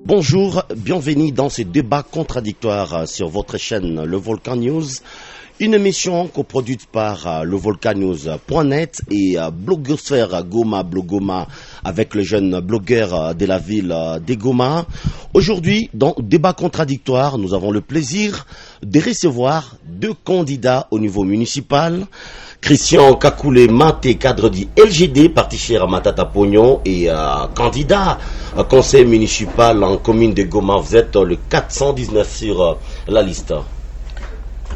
Bonjour, bienvenue dans ce débat contradictoire sur votre chaîne Le Volcan News. Une émission coproduite par levolcannews.net et Blogosphère Goma Blogoma avec le jeune blogueur de la ville de Goma. Aujourd'hui, dans Débat contradictoire, nous avons le plaisir de recevoir deux candidats au niveau municipal. Christian Kakule Mate, cadre du LGD, parti cher à Matata Pognon et candidat au conseil municipal en commune de Goma. Vous êtes le 419 sur la liste.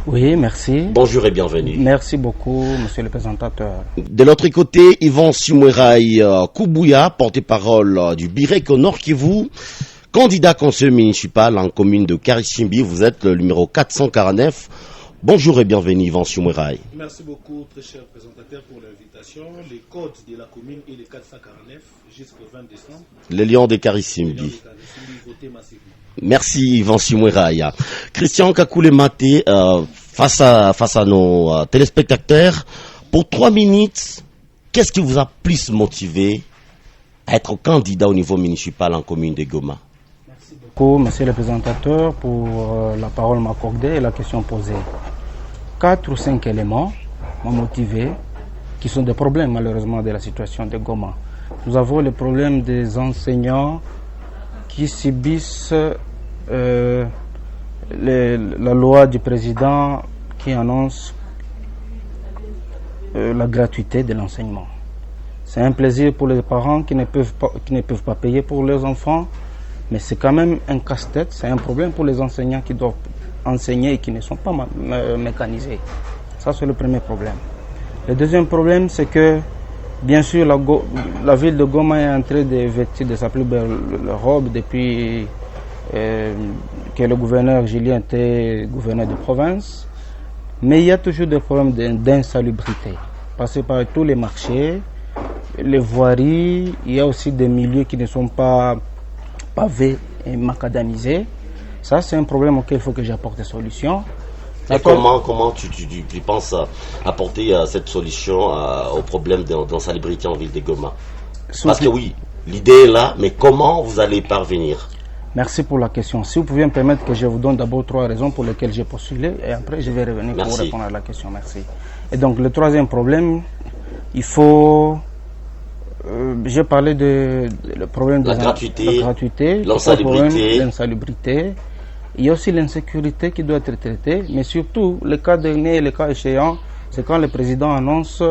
Oui, merci. Bonjour et bienvenue. Merci beaucoup, monsieur le présentateur. De l'autre côté, Yvan Sumwerai Koubouya, porte-parole du Birek au Nord Kivu, candidat conseil municipal en commune de Karisimbi. Vous êtes le numéro 449. Bonjour et bienvenue, Yvan Sumwerai. Merci beaucoup, très cher présentateur, pour l'invitation. Les codes de la commune est le 449 jusqu'au 20 décembre. Les Lions de Karisimbi. Merci, Yvan Sumwerai. Christian Kakule Mate, face à nos téléspectateurs, pour 3 minutes, qu'est-ce qui vous a plus motivé à être candidat au niveau municipal en commune de Goma? Merci beaucoup, monsieur le présentateur, pour la parole m'accordée et la question posée. 4 ou 5 éléments m'ont motivé, qui sont des problèmes malheureusement de la situation de Goma. Nous avons le problème des enseignants qui subissent la loi du président qui annonce la gratuité de l'enseignement. C'est un plaisir pour les parents qui ne peuvent pas payer pour leurs enfants, mais c'est quand même un casse-tête, c'est un problème pour les enseignants qui doivent enseigner et qui ne sont pas mécanisés. Ça, c'est le premier problème. Le deuxième problème, c'est que, bien sûr, la ville de Goma est en train de vêtir de sa plus belle robe depuis que le gouverneur Julien était gouverneur de province. Mais il y a toujours des problèmes d'insalubrité. Passer par tous les marchés, les voiries, il y a aussi des milieux qui ne sont pas pavés et macadamisés. Ça, c'est un problème auquel il faut que j'apporte des solutions. Et comment tu penses apporter cette solution au problème d'insalubrité en ville de Goma? Parce que oui, l'idée est là, mais comment vous allez parvenir? Merci pour la question. Si vous pouvez me permettre que je vous donne d'abord 3 raisons pour lesquelles j'ai postulé et après je vais revenir pour répondre à la question. Merci. Et donc le troisième problème, il faut... j'ai parlé de le problème de la gratuité, l'insalubrité. Il y a aussi l'insécurité qui doit être traitée, mais surtout, le cas dernier, le cas échéant, c'est quand le président annonce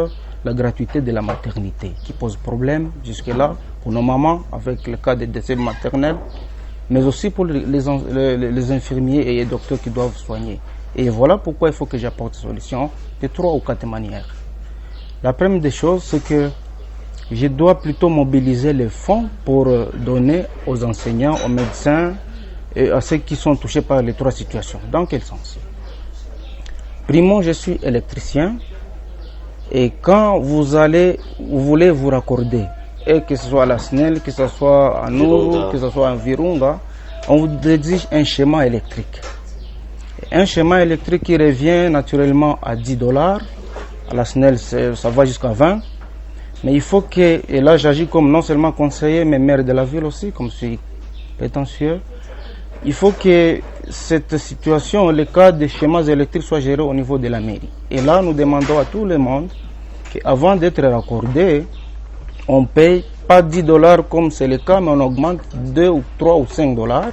la gratuité de la maternité, qui pose problème jusque-là pour nos mamans, avec le cas des décès maternels, mais aussi pour les infirmiers et les docteurs qui doivent soigner. Et voilà pourquoi il faut que j'apporte des solutions de 3 ou 4 manières. La première des choses, c'est que je dois plutôt mobiliser les fonds pour donner aux enseignants, aux médecins, et à ceux qui sont touchés par les 3 situations. Dans quel sens? Primo, je suis électricien et quand vous voulez vous raccorder, et que ce soit à la SNEL, que ce soit à Nourou, que ce soit à Virunga, on vous exige un schéma électrique. Un schéma électrique qui revient naturellement à $10. À la SNEL, ça va jusqu'à 20. Mais il faut que, et là j'agis comme non seulement conseiller, mais maire de la ville aussi, comme je suis prétentieux, il faut que cette situation, le cas des schémas électriques, soit géré au niveau de la mairie. Et là, nous demandons à tout le monde qu'avant d'être raccordé, on paye pas $10 comme c'est le cas, mais on augmente 2 ou 3 ou $5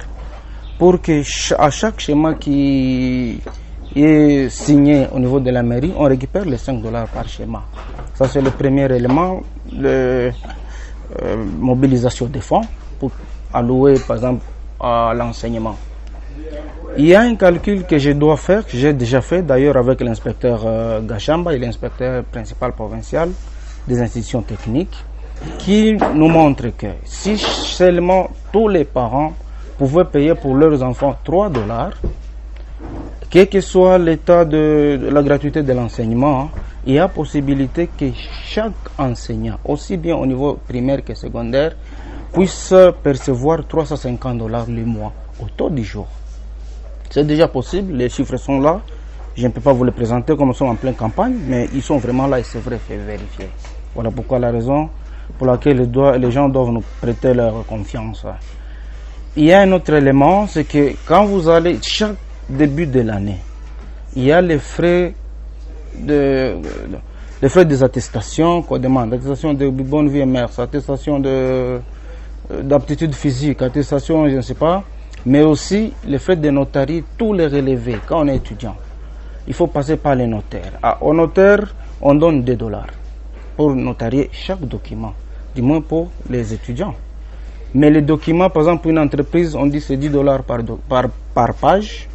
pour que à chaque schéma qui est signé au niveau de la mairie, on récupère les $5 par schéma. Ça, c'est le premier élément, la mobilisation des fonds pour allouer, par exemple, à l'enseignement. Il y a un calcul que je dois faire, que j'ai déjà fait d'ailleurs avec l'inspecteur Gachamba et l'inspecteur principal provincial des institutions techniques, qui nous montre que si seulement tous les parents pouvaient payer pour leurs enfants $3, quel que soit l'état de la gratuité de l'enseignement, il y a possibilité que chaque enseignant, aussi bien au niveau primaire que secondaire, puisse percevoir $350 le mois au taux du jour. C'est déjà possible, les chiffres sont là. Je ne peux pas vous les présenter comme nous sommes en pleine campagne, mais ils sont vraiment là et c'est vrai, fait vérifier. Voilà pourquoi la raison pour laquelle les gens doivent nous prêter leur confiance. il y a un autre élément, c'est que quand vous allez, chaque début de l'année, il y a les frais des attestations qu'on demande, attestation de bonne vie et mœurs, attestation d'aptitude physique, attestation, je ne sais pas, mais aussi les frais de notarie, tous les relevés quand on est étudiant. Il faut passer par les notaires. Au notaire, on donne $2 pour notarier chaque document, du moins pour les étudiants. Mais les documents, par exemple, pour une entreprise, on dit c'est $10 par page.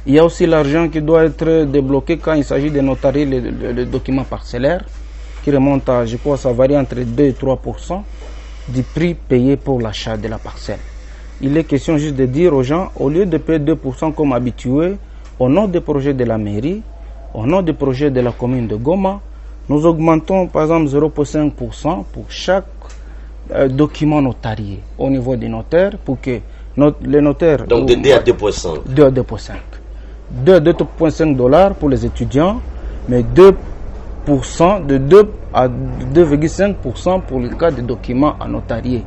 Il y a aussi l'argent qui doit être débloqué quand il s'agit de notarier le document parcellaire, qui remonte à, je crois, ça varie entre 2 et 3% du prix payé pour l'achat de la parcelle. Il est question juste de dire aux gens, au lieu de payer 2% comme habitué, au nom des projets de la mairie, au nom des projets de la commune de Goma, nous augmentons par exemple 0,5% pour chaque document notarié au niveau des notaires pour que les notaires... Donc de 2 à 2,5. 2 à 2,5. 2 à 2,5 $ pour les étudiants, mais 2%, de 2 à 2,5% pour le cas des documents à notarier.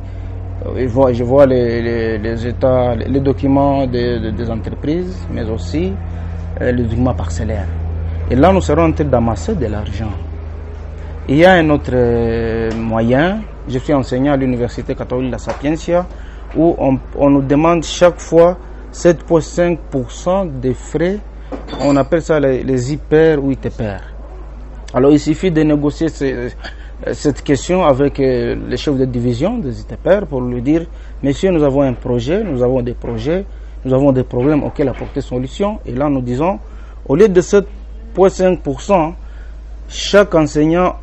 Je vois les documents des entreprises, mais aussi les documents parcellaires. Et là, nous serons en train d'amasser de l'argent. Il y a un autre moyen. Je suis enseignant à l'Université catholique La Sapientia, où on nous demande chaque fois 7,5% des frais. On appelle ça les IPER ou ITPR. Alors, il suffit de négocier cette question avec les chefs de division des ITPR pour lui dire, messieurs, nous avons un projet, nous avons des projets, nous avons des problèmes auxquels apporter solution. Et là, nous disons, au lieu de 7,5%, chaque enseignant,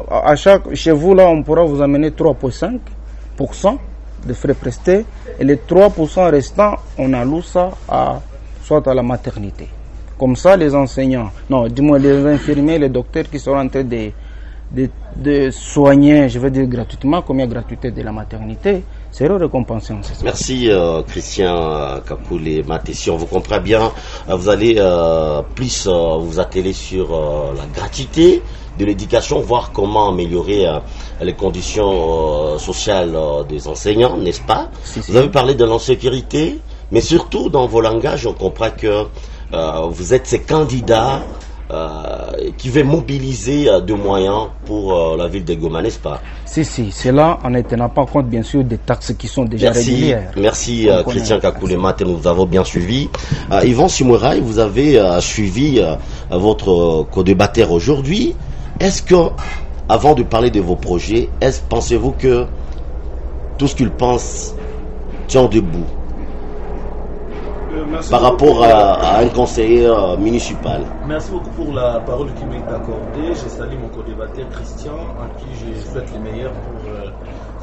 chez vous, là, on pourra vous amener 3,5% de frais prestés. Et les 3% restants, on alloue ça soit à la maternité. Comme ça, les enseignants, non, du moins les infirmiers, les docteurs qui seront en train de soigner, je veux dire gratuitement, comme il y a gratuité de la maternité, seront récompensés en ce sens. Merci Christian Kakoulé Maté. Si on vous comprend bien, vous allez plus vous atteler sur la gratuité de l'éducation, voir comment améliorer les conditions sociales des enseignants, n'est-ce pas? Si. Vous avez parlé de l'insécurité, mais surtout dans vos langages, on comprend que vous êtes ces candidats qui veulent mobiliser de moyens pour la ville de Goma, n'est-ce pas? Si, c'est là en ne tenant pas compte bien sûr des taxes qui sont déjà régulières. Merci Christian Kakoulé Maté, nous avons bien suivi. Yvon Simouraï, vous avez suivi votre co-débatteur aujourd'hui. Est-ce que, avant de parler de vos projets, pensez-vous que tout ce qu'ils pensent tient debout par rapport à un conseiller municipal? Merci beaucoup pour la parole qui m'est accordée. Je salue mon co-débatteur Christian, en qui je souhaite le meilleur pour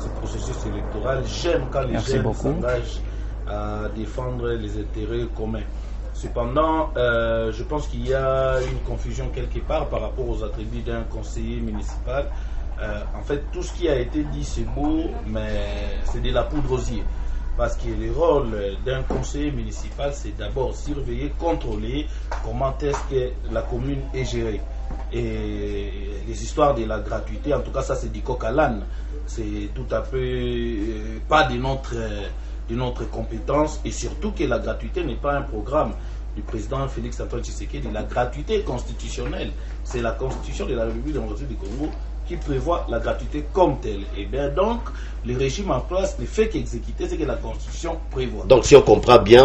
ce processus électoral. J'aime quand les jeunes s'engagent à défendre les intérêts communs. Cependant, je pense qu'il y a une confusion quelque part par rapport aux attributs d'un conseiller municipal. En fait, tout ce qui a été dit, c'est beau, mais c'est de la poudre aux yeux. Parce que le rôle d'un conseiller municipal, c'est d'abord surveiller, contrôler comment est-ce que la commune est gérée. Et les histoires de la gratuité, en tout cas ça c'est du coq à l'âne. C'est tout à fait pas de notre compétence, et surtout que la gratuité n'est pas un programme du président Félix Antoine Tshisekedi. La gratuité est constitutionnelle. C'est la constitution de la République démocratique du Congo qui prévoit la gratuité comme telle. Et bien donc, le régime en place ne fait qu'exécuter ce que la Constitution prévoit. Donc si on comprend bien,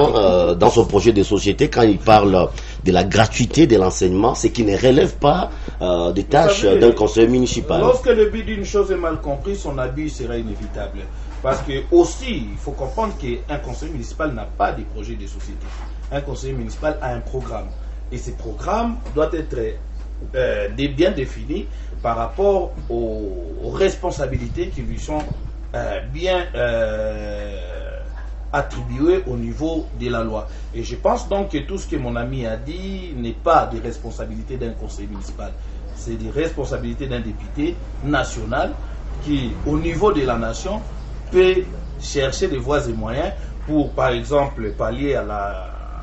dans son projet de société, quand il parle de la gratuité de l'enseignement, c'est qu'il ne relève pas des tâches d'un conseiller municipal. Lorsque le but d'une chose est mal compris, son abus sera inévitable. Parce que aussi, il faut comprendre qu'un conseiller municipal n'a pas de projet de société. Un conseiller municipal a un programme. Et ce programme doit être bien défini par rapport aux responsabilités qui lui sont bien attribuées au niveau de la loi. Et je pense donc que tout ce que mon ami a dit n'est pas des responsabilités d'un conseiller municipal. C'est des responsabilités d'un député national qui, au niveau de la nation, peut chercher des voies et moyens pour, par exemple, pallier à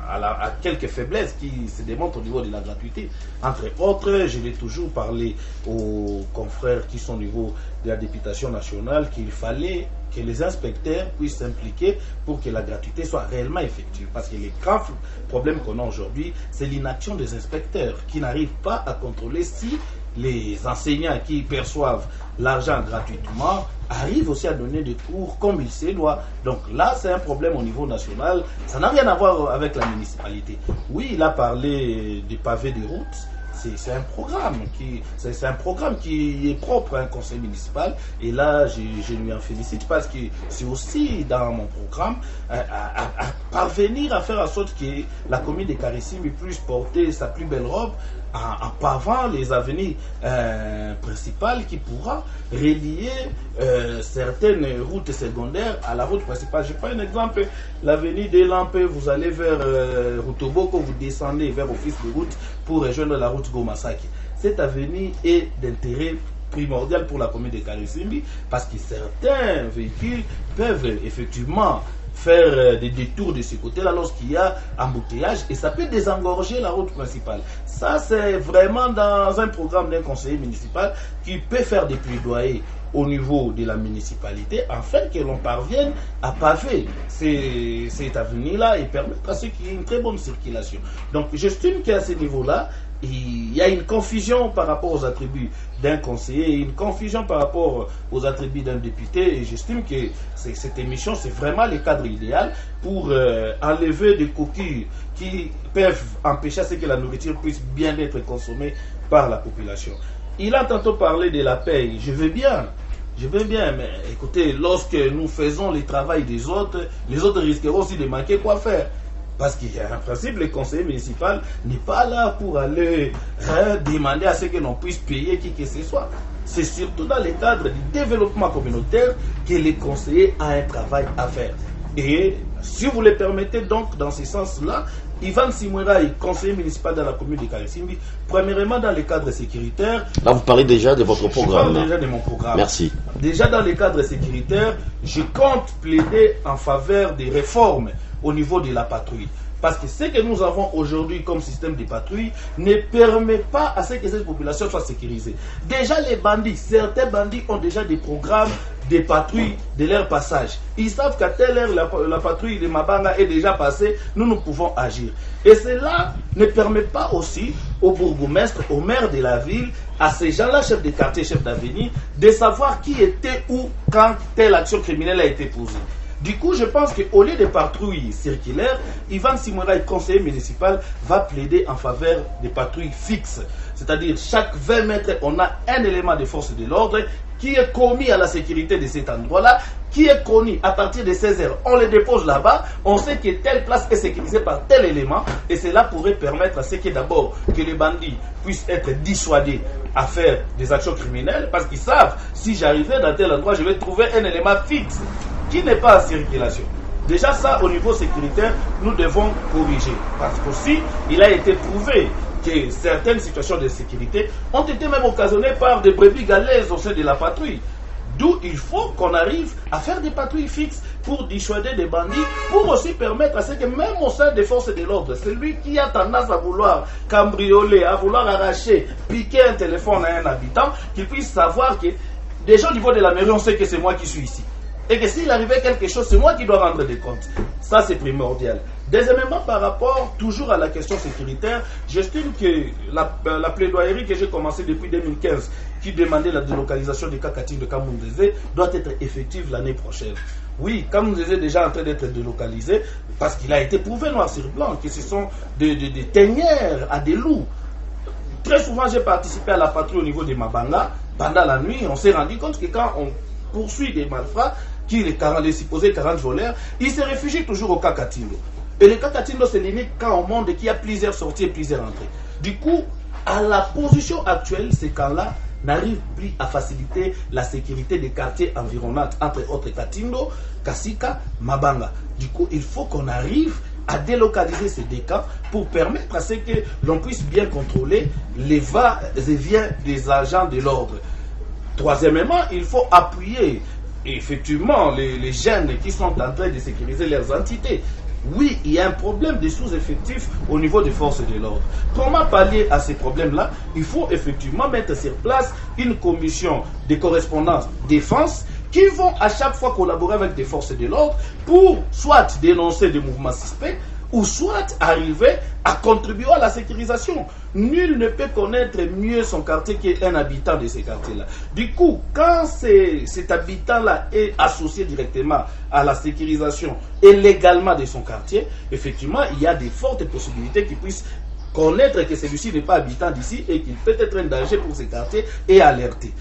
à quelques faiblesses qui se démontrent au niveau de la gratuité. Entre autres, je l'ai toujours parlé aux confrères qui sont au niveau de la députation nationale qu'il fallait que les inspecteurs puissent s'impliquer pour que la gratuité soit réellement effective. Parce que les graves problèmes qu'on a aujourd'hui, c'est l'inaction des inspecteurs qui n'arrivent pas à contrôler si les enseignants qui perçoivent l'argent gratuitement arrivent aussi à donner des cours comme il se doit. Donc là, c'est un problème au niveau national. Ça n'a rien à voir avec la municipalité. Oui, il a parlé des pavés des routes. C'est un programme qui est propre à un conseil municipal. Et là, je lui en félicite parce que c'est aussi dans mon programme à parvenir à faire en sorte que la commune de Karisimbi puisse porter sa plus belle robe en pavant les avenues principales qui pourra relier certaines routes secondaires à la route principale. Je prends un exemple, l'avenue des Lampes, vous allez vers Rutoboko, vous descendez vers Office de route pour rejoindre la route Gomasaki. Cette avenue est d'intérêt primordial pour la commune de Karisimbi parce que certains véhicules peuvent effectivement faire des détours de ce côté-là lorsqu'il y a embouteillage et ça peut désengorger la route principale. Ça, c'est vraiment dans un programme d'un conseiller municipal qui peut faire des plaidoyers au niveau de la municipalité afin que l'on parvienne à paver cette avenue-là et permettre à ceux qu'il y ait une très bonne circulation. Donc, j'estime qu'à ce niveau-là, il y a une confusion par rapport aux attributs d'un conseiller, une confusion par rapport aux attributs d'un député, et j'estime que cette émission, c'est vraiment le cadre idéal pour enlever des coquilles qui peuvent empêcher à ce que la nourriture puisse bien être consommée par la population. Il a tantôt parlé de la paye, je veux bien, mais écoutez, lorsque nous faisons le travail des autres, les autres risqueront aussi de manquer quoi faire. Parce qu'il y a un principe, le conseiller municipal n'est pas là pour aller demander à ce que l'on puisse payer qui que ce soit. C'est surtout dans le cadre du développement communautaire que les conseillers ont un travail à faire. Et si vous le permettez donc dans ce sens-là, Ivan Simoueraï, conseiller municipal dans la commune de Karisimbi, premièrement dans le cadre sécuritaire. Là, vous parlez déjà de votre programme. Je parle déjà de mon programme. Merci. Déjà dans le cadre sécuritaire, je compte plaider en faveur des réformes au niveau de la patrouille. Parce que ce que nous avons aujourd'hui comme système de patrouille ne permet pas à ce que cette population soit sécurisée. Déjà les bandits, certains bandits ont déjà des programmes de patrouille de leur passage. Ils savent qu'à telle heure la patrouille de Mabanga est déjà passée, nous pouvons agir. Et cela ne permet pas aussi au bourgmestre, au maire de la ville, à ces gens-là, chefs de quartier, chefs d'avenue, de savoir qui était où quand telle action criminelle a été posée. Du coup, je pense qu'au lieu de patrouilles circulaires, Ivan Simoueraï, conseiller municipal, va plaider en faveur des patrouilles fixes. C'est-à-dire, chaque 20 mètres, on a un élément de force de l'ordre qui est commis à la sécurité de cet endroit-là, qui est connu à partir de 16h. On le dépose là-bas, on sait que telle place est sécurisée par tel élément, et cela pourrait permettre à ce que d'abord, que les bandits puissent être dissuadés à faire des actions criminelles, parce qu'ils savent, si j'arrivais dans tel endroit, je vais trouver un élément fixe qui n'est pas en circulation. Déjà ça, au niveau sécuritaire, nous devons corriger. Parce qu'aussi, il a été prouvé que certaines situations de sécurité ont été même occasionnées par des brebis galaises au sein de la patrouille. D'où il faut qu'on arrive à faire des patrouilles fixes pour dissuader des bandits, pour aussi permettre à ce que même au sein des forces de l'ordre, celui qui a tendance à vouloir cambrioler, à vouloir arracher, piquer un téléphone à un habitant, qu'il puisse savoir que déjà au niveau de la mairie, on sait que c'est moi qui suis ici. Et que s'il arrivait quelque chose, c'est moi qui dois rendre des comptes. Ça, c'est primordial. Deuxièmement, par rapport toujours à la question sécuritaire, j'estime que la plaidoyerie que j'ai commencée depuis 2015, qui demandait la délocalisation des Kakatine de Kamoundézé, doit être effective l'année prochaine. Oui, Kamoundézé est déjà en train d'être délocalisé, parce qu'il a été prouvé noir sur blanc que ce sont des teignères à des loups. Très souvent, j'ai participé à la patrouille au niveau de Mabanga. Pendant la nuit, on s'est rendu compte que quand on poursuit des malfrats, qui les supposés 40 voleurs, ils se réfugient toujours au Kakatindo. Et le Kakatindo, c'est l'unique cas au monde qui a plusieurs sorties et plusieurs entrées. Du coup, à la position actuelle, ces camps-là n'arrivent plus à faciliter la sécurité des quartiers environnants, entre autres Katindo, Kasika, Mabanga. Du coup, il faut qu'on arrive à délocaliser ces deux camps pour permettre à ce que l'on puisse bien contrôler les va-et-vient des agents de l'ordre. Troisièmement, il faut appuyer effectivement les jeunes qui sont en train de sécuriser leurs entités. oui, il y a un problème de sous-effectifs au niveau des forces de l'ordre. Comment pallier à ces problèmes-là? Il faut effectivement mettre sur place une commission de correspondance défense qui vont à chaque fois collaborer avec des forces de l'ordre pour soit dénoncer des mouvements suspects ou soit arriver à contribuer à la sécurisation. Nul ne peut connaître mieux son quartier qu'un habitant de ces quartiers-là. Du coup, quand cet habitant-là est associé directement à la sécurisation et légalement de son quartier, effectivement, il y a de fortes possibilités qu'il puisse connaître que celui-ci n'est pas habitant d'ici et qu'il peut être un danger pour ces quartiers et alerter.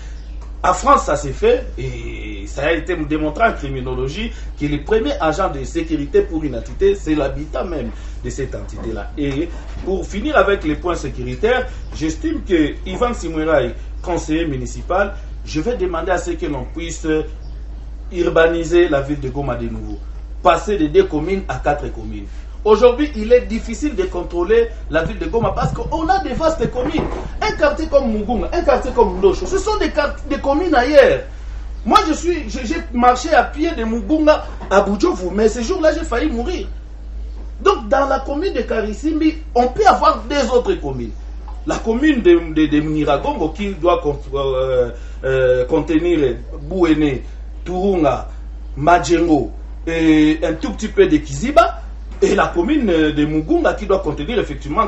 En France, ça s'est fait et ça a été démontré en criminologie que le premier agent de sécurité pour une entité, c'est l'habitant même de cette entité-là. Et pour finir avec les points sécuritaires, j'estime que Ivan Simoueraï, conseiller municipal, je vais demander à ce que l'on puisse urbaniser la ville de Goma de nouveau. Passer de 2 communes à 4 communes. Aujourd'hui, il est difficile de contrôler la ville de Goma parce qu'on a des vastes communes. Un quartier comme Mugunga, un quartier comme Ndosho, ce sont des communes ailleurs. Moi, j'ai marché à pied de Mugunga à Boudjouvou, mais ce jour-là, j'ai failli mourir. Donc, dans la commune de Karisimbi, on peut avoir 2 autres communes. La commune de Niragongo qui doit contenir Bouéné, Turunga, Madjengo et un tout petit peu de Kiziba. Et la commune de Mugunga qui doit contenir effectivement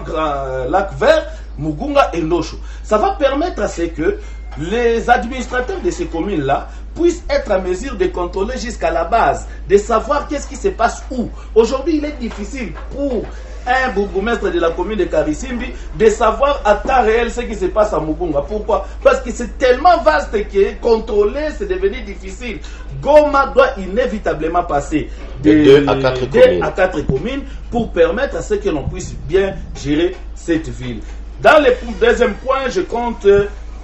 Lac Vert, Mugunga et Ndosho. Ça va permettre à ce que les administrateurs de ces communes-là puissent être en mesure de contrôler jusqu'à la base, de savoir qu'est-ce qui se passe où. Aujourd'hui, il est difficile pour un bourgmestre de la commune de Karisimbi de savoir à temps réel ce qui se passe à Mugunga. Pourquoi? Parce que c'est tellement vaste que contrôler, c'est devenu difficile. Goma doit inévitablement passer de 2 à 4 communes pour permettre à ce que l'on puisse bien gérer cette ville. Dans le deuxième point, je compte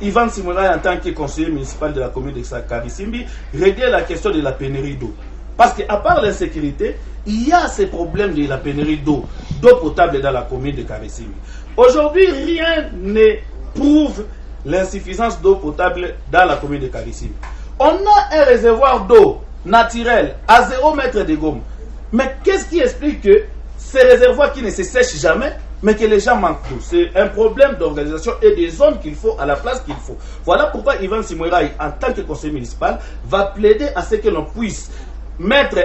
Ivan Simoueraï en tant que conseiller municipal de la commune de Karisimbi régler la question de la pénurie d'eau. Parce qu'à part l'insécurité, il y a ces problèmes de la pénurie d'eau potable dans la commune de Karisimbi. Aujourd'hui, rien ne prouve l'insuffisance d'eau potable dans la commune de Karisimbi. On a un réservoir d'eau naturel à 0 mètre de Goma. Mais qu'est-ce qui explique que ces réservoirs qui ne se sèchent jamais, mais que les gens manquent d'eau? C'est un problème d'organisation et des zones qu'il faut à la place qu'il faut. Voilà pourquoi Ivan Simoueraï, en tant que conseiller municipal, va plaider à ce que l'on puisse mettre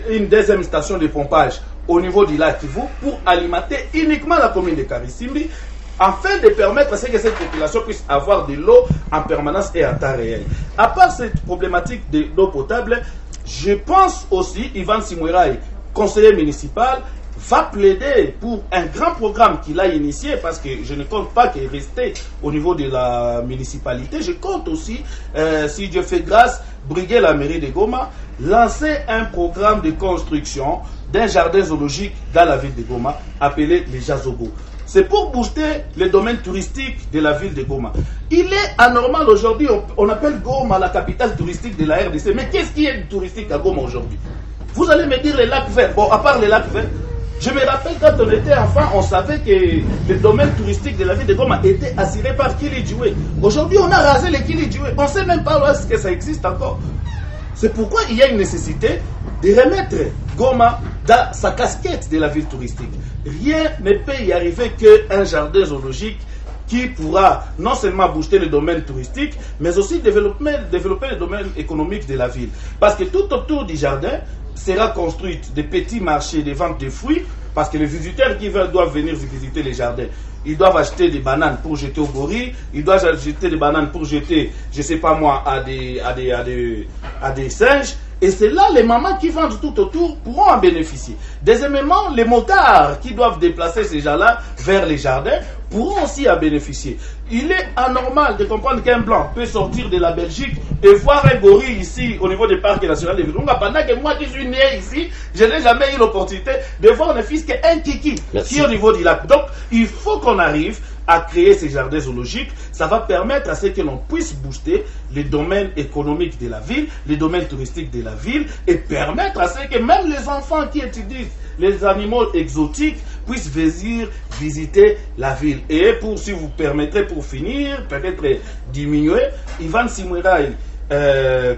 une deuxième station de pompage au niveau du lac Kivu pour alimenter uniquement la commune de Karisimbi, afin de permettre à ce que cette population puisse avoir de l'eau en permanence et en temps réel. À part cette problématique d'eau potable, je pense aussi Ivan Simoueraï, conseiller municipal, va plaider pour un grand programme qu'il a initié, parce que je ne compte pas qu'il reste au niveau de la municipalité. Je compte aussi, si Dieu fait grâce, briguer la mairie de Goma, lancer un programme de construction d'un jardin zoologique dans la ville de Goma, appelé les Jazogo. C'est pour booster le domaine touristique de la ville de Goma. Il est anormal aujourd'hui, on appelle Goma la capitale touristique de la RDC. Mais qu'est-ce qui est touristique à Goma aujourd'hui? Vous allez me dire les lacs verts. Bon, à part les lacs verts, je me rappelle quand on était enfant, on savait que le domaine touristique de la ville de Goma était assuré par Kilidjoué. Aujourd'hui, on a rasé les Kilidjoué. On ne sait même pas où est-ce que ça existe encore. C'est pourquoi il y a une nécessité de remettre Goma dans sa casquette de la ville touristique. Rien ne peut y arriver qu'un jardin zoologique qui pourra non seulement booster le domaine touristique, mais aussi développer le domaine économique de la ville. Parce que tout autour du jardin sera construit des petits marchés de vente de fruits, parce que les visiteurs qui doivent venir visiter les jardins, ils doivent acheter des bananes pour jeter aux gorilles, ils doivent acheter des bananes pour jeter, je ne sais pas moi, à des singes. Et c'est là les mamans qui vendent tout autour pourront en bénéficier. Deuxièmement, les motards qui doivent déplacer ces gens-là vers les jardins pourront aussi en bénéficier. Il est anormal de comprendre qu'un blanc peut sortir de la Belgique et voir un gorille ici au niveau des parcs nationaux de Virunga. Pendant que moi qui suis né ici, je n'ai jamais eu l'opportunité de voir ne fût-ce qu'un kiki qui est au niveau du lac. Donc, il faut qu'on arrive à créer ces jardins zoologiques. Ça va permettre à ce que l'on puisse booster les domaines économiques de la ville, les domaines touristiques de la ville, et permettre à ce que même les enfants qui étudient les animaux exotiques puissent venir visiter la ville. Et pour, si vous permettrez, pour finir, peut-être diminuer, Ivan Simoueraï,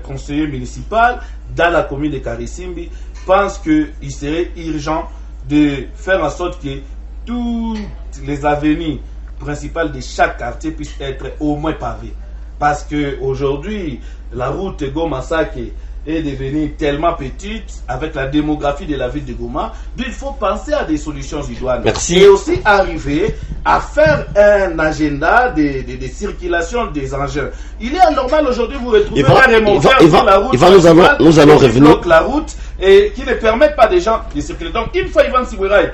conseiller municipal dans la commune de Karisimbi, pense qu'il serait urgent de faire en sorte que toutes les avenues principales de chaque quartier puissent être au moins pavées. Parce qu'aujourd'hui, la route Goma-Sake est devenue tellement petite avec la démographie de la ville de Goma, il faut penser à des solutions idoines. Merci. Et aussi arriver à faire un agenda de circulation des engins. Il est anormal aujourd'hui, vous retrouvez un remonteur sur la route. Nous allons revenir. La route et qui ne permettent pas des gens de circuler. Donc, une fois Ivan Sibouiraï,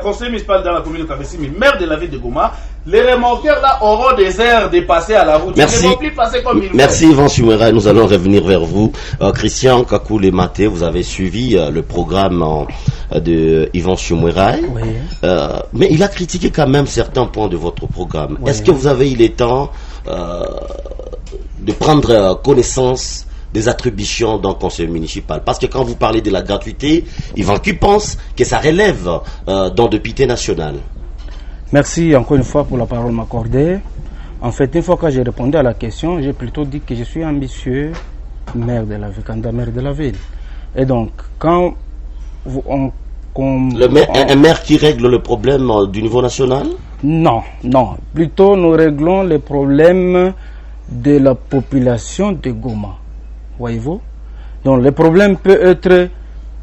conseiller municipal dans la commune de Kavesimi, maire de la ville de Goma, les remorqueurs là auront des airs de passer à la route. Merci. Ils ne vont plus passer comme ils Merci Yvan Sibouiraï. Nous allons revenir vers vous. Christian Kakou-Lematé, vous avez suivi le programme de Yvan Sibouiraï. Oui. Mais il a critiqué quand même certains points de votre programme. Oui. Est-ce que vous avez eu le temps de prendre connaissance des attributions d'un conseil municipal? Parce que quand vous parlez de la gratuité, Yvan qui pense que ça relève d'un député national. Merci encore une fois pour la parole m'accordée. En fait, une fois que j'ai répondu à la question, j'ai plutôt dit que je suis ambitieux maire de la ville, candidat maire de la ville. Et donc, quand un maire qui règle le problème du niveau national? Non. Plutôt, nous réglons les problèmes de la population de Goma. Voyez-vous? Donc, le problème peut être...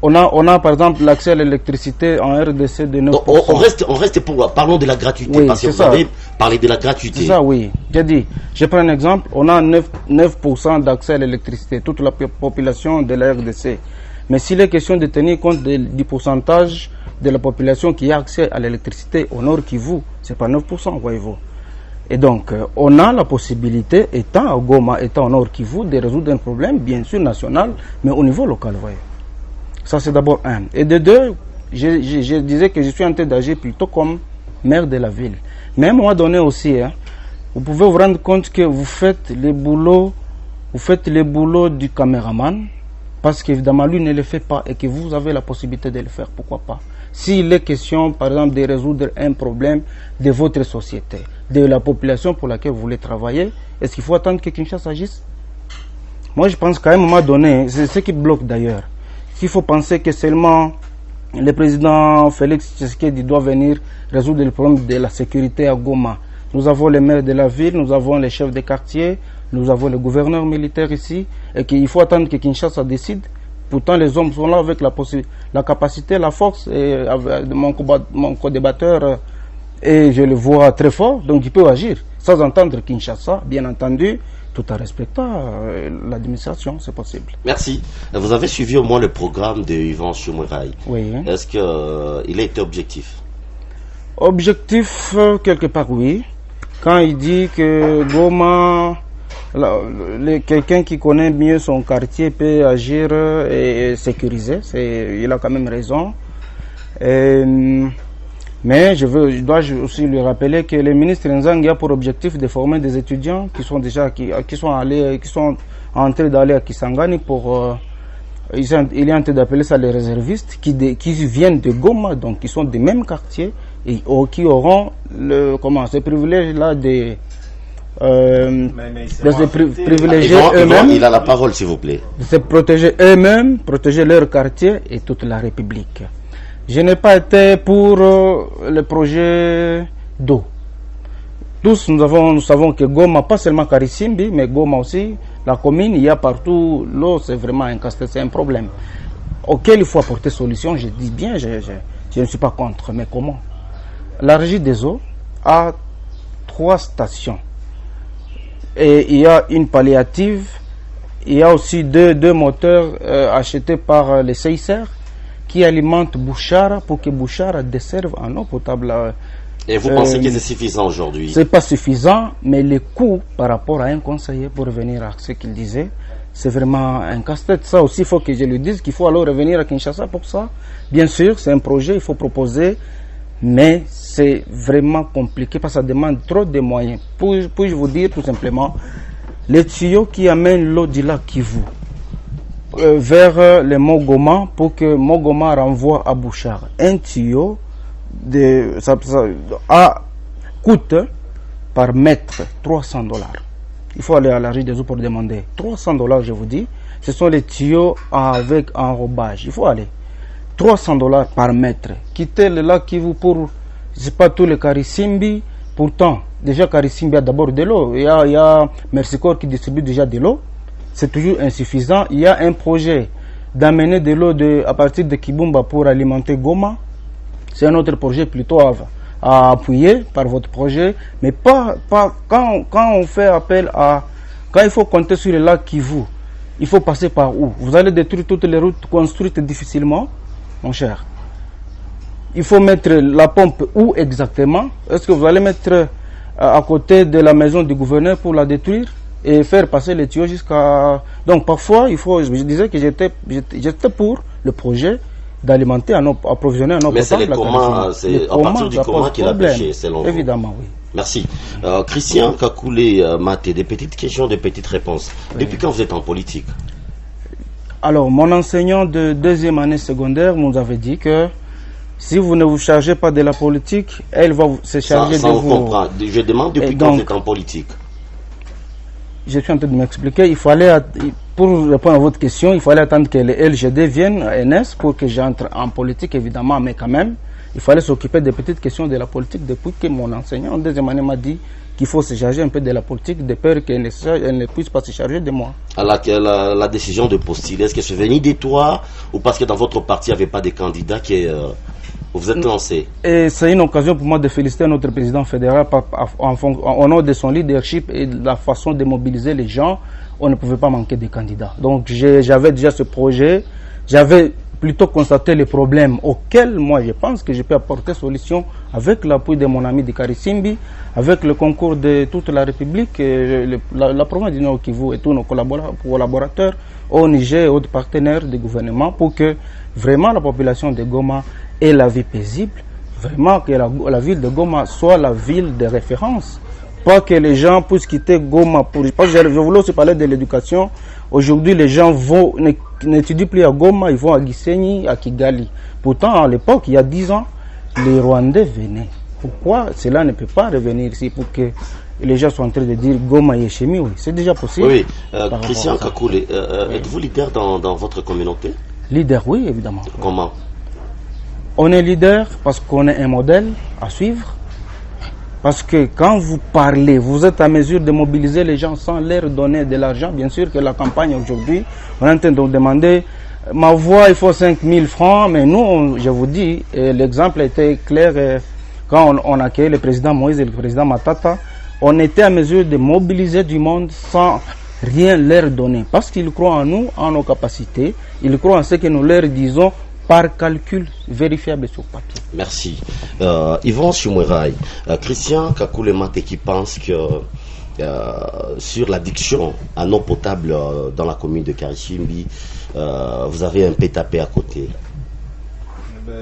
On a par exemple l'accès à l'électricité en RDC de 9%. On reste pour... Parlons de la gratuité, oui, parce que vous avez parlé de la gratuité. C'est ça, oui. J'ai dit, je prends un exemple, on a 9% d'accès à l'électricité, toute la population de la RDC. Mais s'il est question de tenir compte du pourcentage de la population qui a accès à l'électricité au Nord Kivu, c'est pas 9%, voyez-vous. Et donc, on a la possibilité, étant à Goma, étant au Nord Kivu, de résoudre un problème, bien sûr national, mais au niveau local, voyez. Ça, c'est d'abord un. Et de deux, je disais que je suis en train d'agir plutôt comme maire de la ville. Mais à un moment donné aussi, vous pouvez vous rendre compte que vous faites le boulot du caméraman, parce qu'évidemment, lui ne le fait pas et que vous avez la possibilité de le faire. Pourquoi pas? S'il est question, par exemple, de résoudre un problème de votre société, de la population pour laquelle vous voulez travailler, est-ce qu'il faut attendre que Kinshasa agisse? Moi, je pense qu'à un moment donné, c'est ce qui bloque d'ailleurs. Qu'il faut penser que seulement le président Félix Tshisekedi doit venir résoudre le problème de la sécurité à Goma. Nous avons les maires de la ville, nous avons les chefs de quartier, nous avons le gouverneur militaire ici, et qu'il faut attendre que Kinshasa décide. Pourtant, les hommes sont là avec la capacité, la force, et mon co-débatteur, et je le vois très fort, donc il peut agir, sans entendre Kinshasa, bien entendu, tout en respectant l'administration, c'est possible. Merci. Vous avez suivi au moins le programme de Yvan Sibouiraï. Oui. Est-ce qu'il a été objectif? Objectif, quelque part, oui. Quand il dit que Goma, quelqu'un qui connaît mieux son quartier peut agir et sécuriser, il a quand même raison. Mais je dois aussi lui rappeler que le ministre Nzangi a pour objectif de former des étudiants qui sont en train d'aller à Kisangani pour il est en train d'appeler ça les réservistes qui viennent de Goma, donc qui sont des mêmes quartiers et qui auront ce privilège là de se privilégier eux-mêmes. Il a la parole, s'il vous plaît. De se protéger eux-mêmes, protéger leur quartier et toute la République. Je n'ai pas été pour le projet d'eau. Tous nous savons que Goma, pas seulement Karisimbi, mais Goma aussi, la commune, il y a partout l'eau, c'est vraiment un casse-tête, c'est un problème auquel il faut apporter solution. Je dis bien, je ne suis pas contre, mais comment? La régie des eaux a 3 stations et il y a une palliative, il y a aussi deux moteurs achetés par les CICR qui alimente Bouchara pour que Bouchara desserve en eau potable. Et vous pensez que c'est suffisant aujourd'hui? C'est pas suffisant, mais le coût par rapport à un conseiller, pour revenir à ce qu'il disait, c'est vraiment un casse-tête. Ça aussi, il faut que je lui dise qu'il faut alors revenir à Kinshasa pour ça. Bien sûr, c'est un projet, il faut proposer, mais c'est vraiment compliqué parce que ça demande trop de moyens. Puis-je vous dire tout simplement, les tuyaux qui amènent l'eau du lac Kivu vers le Mogoma pour que Mogoma renvoie à Bouchara. Un tuyau coûte par mètre $300. Il faut aller à la régie des eaux pour demander $300, je vous dis. Ce sont les tuyaux avec enrobage. Il faut aller. $300 par mètre. Quitter le lac Kivu pour, je sais pas, tous les Karisimbi. Pourtant, déjà Karisimbi a d'abord de l'eau. Il y a Mercy Corps qui distribue déjà de l'eau. C'est toujours insuffisant. Il y a un projet d'amener de l'eau à partir de Kibumba pour alimenter Goma. C'est un autre projet plutôt à appuyer par votre projet. Mais pas quand on fait appel à... Quand il faut compter sur le lac Kivu, il faut passer par où? Vous allez détruire toutes les routes construites difficilement, mon cher. Il faut mettre la pompe où exactement? Est-ce que vous allez mettre à côté de la maison du gouverneur pour la détruire et faire passer les tuyaux jusqu'à... Donc parfois, je disais que j'étais pour le projet d'alimenter, approvisionner un eau potable. Mais c'est à partir du comment qu'il a pêché, selon vous. Évidemment, oui. Merci. Christian Kakule Maté, des petites questions, des petites réponses. Oui. Depuis quand vous êtes en politique? Alors, mon enseignant de deuxième année secondaire nous avait dit que si vous ne vous chargez pas de la politique, elle va se charger de vous. Comprend. Je demande depuis quand vous êtes en politique. Je suis en train de m'expliquer. Pour répondre à votre question, il fallait attendre que les LGD viennent à NS pour que j'entre en politique, évidemment, mais quand même, il fallait s'occuper des petites questions de la politique depuis que mon enseignant en deuxième année m'a dit qu'il faut se charger un peu de la politique de peur qu'elle ne puisse pas se charger de moi. La décision de postuler, est-ce que c'est venu de toi ou parce que dans votre parti il n'y avait pas de candidats qui vous êtes lancé? Et c'est une occasion pour moi de féliciter notre président fédéral au nom de son leadership et de la façon de mobiliser les gens. On ne pouvait pas manquer de candidats. Donc j'avais déjà ce projet, j'avais plutôt constaté les problèmes auxquels moi je pense que je peux apporter solution avec l'appui de mon ami de Karisimbi, avec le concours de toute la République, la province du Nord Kivu et tous nos collaborateurs, ONG et autres partenaires du gouvernement pour que vraiment la population de Goma ait la vie paisible, vraiment que la ville de Goma soit la ville de référence. Pas que les gens puissent quitter Goma pour... Je voulais aussi parler de l'éducation. Aujourd'hui, les gens n'étudient plus à Goma, ils vont à Gisenyi, à Kigali. Pourtant, à l'époque, il y a 10 ans, les Rwandais venaient. Pourquoi cela ne peut pas revenir ici pour que les gens soient en train de dire Goma et Chemi? Oui, c'est déjà possible. Oui, Christian Kakule, êtes-vous leader dans votre communauté? Leader, oui, évidemment. Comment? On est leader parce qu'on est un modèle à suivre. Parce que quand vous parlez, vous êtes à mesure de mobiliser les gens sans leur donner de l'argent. Bien sûr que la campagne aujourd'hui, on est en train de demander, ma voix, il faut 5 000 francs. Mais nous, je vous dis, l'exemple était clair quand on a accueilli le président Moïse et le président Matata. On était à mesure de mobiliser du monde sans rien leur donner. Parce qu'ils croient en nous, en nos capacités. Ils croient en ce que nous leur disons par calcul vérifiable sur papier. Merci. Yvon Chumwerai, Christian Kakule Maté qui pense que sur l'addiction à l'eau potable dans la commune de Karisimbi, vous avez un peu tapé à côté.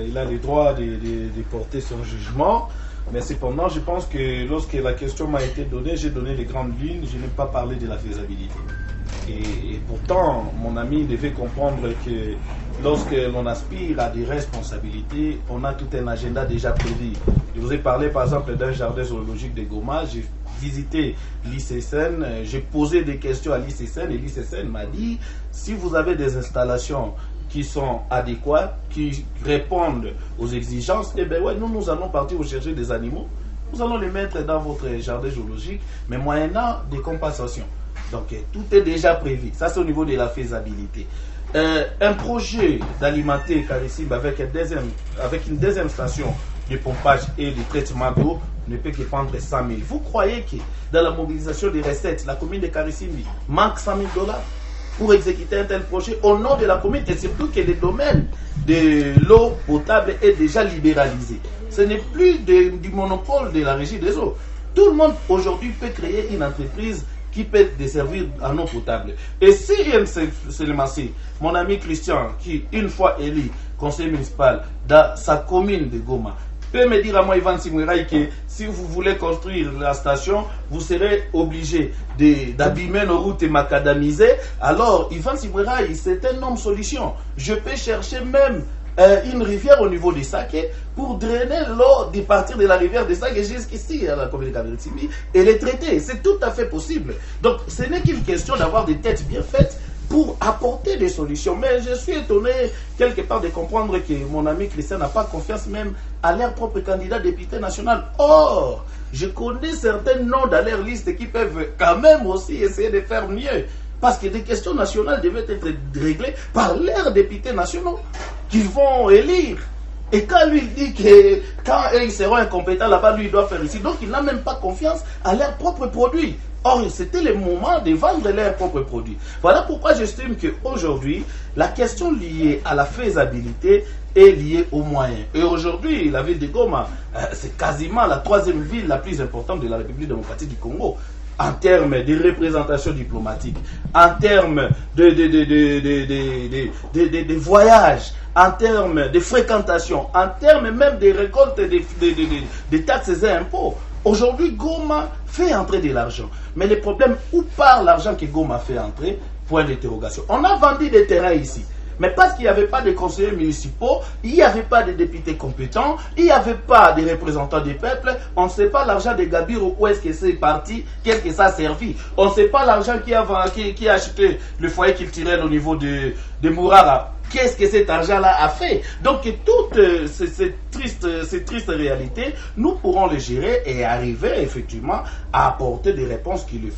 Il a le droit de porter son jugement, mais cependant, je pense que lorsque la question m'a été donnée, j'ai donné les grandes lignes, je n'ai pas parlé de la faisabilité. Et pourtant, mon ami devait comprendre que lorsque l'on aspire à des responsabilités, on a tout un agenda déjà prévu. Je vous ai parlé par exemple d'un jardin zoologique de Goma. J'ai visité l'ICSN, j'ai posé des questions à l'ICSN et l'ICSN m'a dit si vous avez des installations qui sont adéquates, qui répondent aux exigences, eh bien ouais, nous allons partir chercher des animaux, nous allons les mettre dans votre jardin zoologique, mais moyennant des compensations. Donc tout est déjà prévu. Ça c'est au niveau de la faisabilité. Un projet d'alimenter Karisimbi avec une deuxième station de pompage et de traitement d'eau ne peut que prendre 100 000. Vous croyez que dans la mobilisation des recettes, la commune de Karisimbi manque 100 000 $ pour exécuter un tel projet au nom de la commune, et surtout que le domaine de l'eau potable est déjà libéralisé. Ce n'est plus du monopole de la régie des eaux. Tout le monde aujourd'hui peut créer une entreprise qui peut desservir en eau potable. Et si mon ami Christian, qui une fois élu conseiller municipal dans sa commune de Goma, peut me dire à moi, Ivan Simwerai, que si vous voulez construire la station, vous serez obligé d'abîmer nos routes et macadamiser, alors Ivan Simwerai, c'est un homme solution. Je peux chercher même une rivière au niveau des Saké pour drainer l'eau de partir de la rivière des Saké jusqu'ici à la commune de Karisimbi et les traiter. C'est tout à fait possible. Donc ce n'est qu'une question d'avoir des têtes bien faites pour apporter des solutions. Mais je suis étonné quelque part de comprendre que mon ami Christian n'a pas confiance même à leur propre candidat député national. Or, je connais certains noms dans leur liste qui peuvent quand même aussi essayer de faire mieux. Parce que des questions nationales devaient être réglées par leurs députés nationaux qu'ils vont élire. Et quand lui dit que quand ils seront incompétents là-bas, lui il doit faire ici. Donc il n'a même pas confiance à leurs propres produits. Or, c'était le moment de vendre leurs propres produits. Voilà pourquoi j'estime qu'aujourd'hui, la question liée à la faisabilité est liée aux moyens. Et aujourd'hui, la ville de Goma, c'est quasiment la 3e ville la plus importante de la République démocratique du Congo. En termes de représentation diplomatique, en termes de voyages, en termes de fréquentation, en termes même de récolte de taxes et impôts. Aujourd'hui, Goma fait entrer de l'argent. Mais le problème, où part l'argent que Goma fait entrer? Point d'interrogation. On a vendu des terrains ici. Mais parce qu'il n'y avait pas de conseillers municipaux, il n'y avait pas de députés compétents, il n'y avait pas de représentants du peuple, on ne sait pas l'argent de Gabiro, où est-ce que c'est parti, qu'est-ce que ça a servi. On ne sait pas l'argent qui a acheté le foyer culturel au niveau de Mourara. Qu'est-ce que cet argent-là a fait? Donc, toutes ces tristes réalités, nous pourrons les gérer et arriver effectivement à apporter des réponses qu'il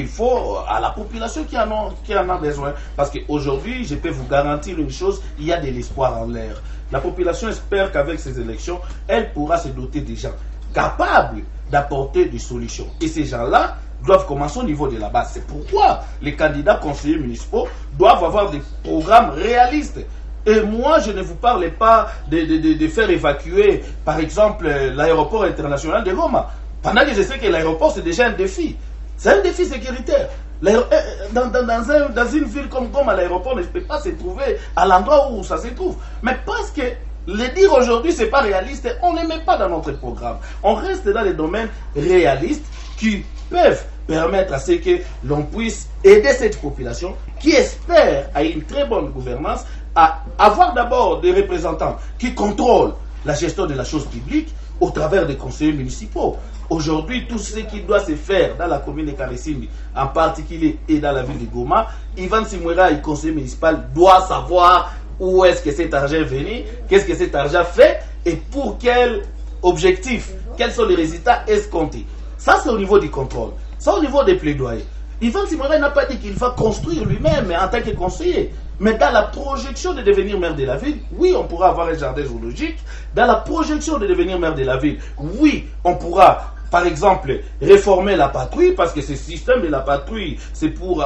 faut à la population qui en a besoin. Parce qu'aujourd'hui, je peux vous garantir une chose, il y a de l'espoir en l'air. La population espère qu'avec ces élections, elle pourra se doter des gens capables d'apporter des solutions. Et ces gens-là doivent commencer au niveau de la base. C'est pourquoi les candidats conseillers municipaux doivent avoir des programmes réalistes. Et moi, je ne vous parle pas de faire évacuer, par exemple, l'aéroport international de Goma. Pendant que je sais que l'aéroport, c'est déjà un défi. C'est un défi sécuritaire. Dans une ville comme Goma, l'aéroport ne peut pas se trouver à l'endroit où ça se trouve. Mais parce que le dire aujourd'hui, ce n'est pas réaliste, on ne les met pas dans notre programme. On reste dans les domaines réalistes qui peuvent permettre à ce que l'on puisse aider cette population qui espère à une très bonne gouvernance, à avoir d'abord des représentants qui contrôlent la gestion de la chose publique au travers des conseillers municipaux. Aujourd'hui, tout ce qui doit se faire dans la commune de Karesini, en particulier et dans la ville de Goma, Ivan Simwera, le conseiller municipal, doit savoir où est-ce que cet argent est venu, qu'est-ce que cet argent fait et pour quel objectif, quels sont les résultats escomptés. Ça, c'est au niveau du contrôle. Ça, au niveau des plaidoyers. Ivan Simwera n'a pas dit qu'il va construire lui-même en tant que conseiller. Mais dans la projection de devenir maire de la ville, oui, on pourra avoir un jardin zoologique. Dans la projection de devenir maire de la ville, oui, on pourra, par exemple, réformer la patrouille, parce que ce système de la patrouille, c'est pour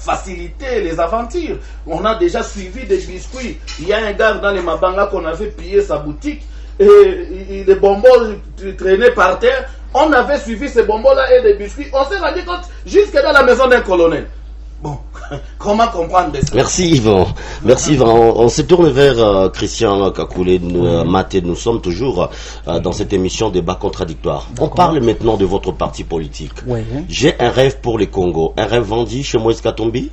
faciliter les aventures. On a déjà suivi des biscuits. Il y a un gars dans les Mabanga qu'on avait pillé sa boutique, et les bonbons traînaient par terre. On avait suivi ces bonbons-là et des biscuits. On s'est rendu compte jusque dans la maison d'un colonel. Bon, comment comprendre ça? Merci Yvan. Merci Yvan. On se tourne vers Christian Kakoulé, Maté. Nous sommes toujours dans cette émission débat contradictoire. On parle maintenant de votre parti politique. Oui. J'ai un rêve pour les Congo. Un rêve vendu chez Moïse Katumbi?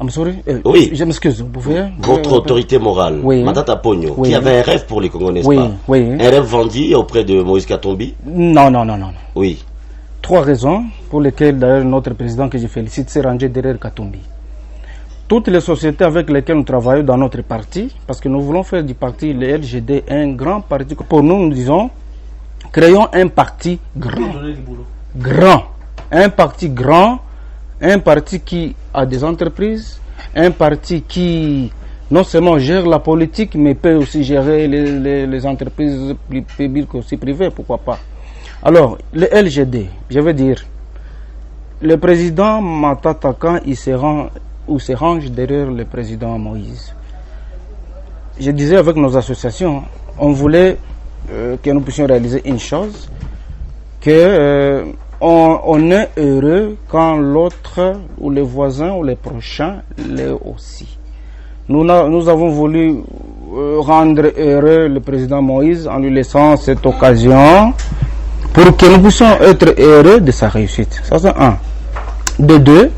I'm sorry? Oui. Je m'excuse, vous pouvez? Votre autorité morale, Matata Pogno, qui avait un rêve pour les Congo, n'est-ce pas? Oui. Un rêve vendu auprès de Moïse Katumbi? Non. Oui. 3 raisons pour lesquelles d'ailleurs notre président que je félicite s'est rangé derrière Katumbi. Toutes les sociétés avec lesquelles nous travaillons dans notre parti, parce que nous voulons faire du parti, le LGD, un grand parti. Pour nous, nous disons, créons un parti grand. Un parti grand, un parti qui a des entreprises, un parti qui non seulement gère la politique, mais peut aussi gérer les entreprises publiques aussi privées, pourquoi pas. Alors, le LGD, je veux dire, le président Matata, quand il se range derrière le président Moïse, je disais avec nos associations, on voulait que nous puissions réaliser une chose, que on est heureux quand l'autre, ou les voisins, ou les prochains, l'est aussi. Nous avons voulu rendre heureux le président Moïse en lui laissant cette occasion pour que nous puissions être heureux de sa réussite. Ça, c'est un. De deux,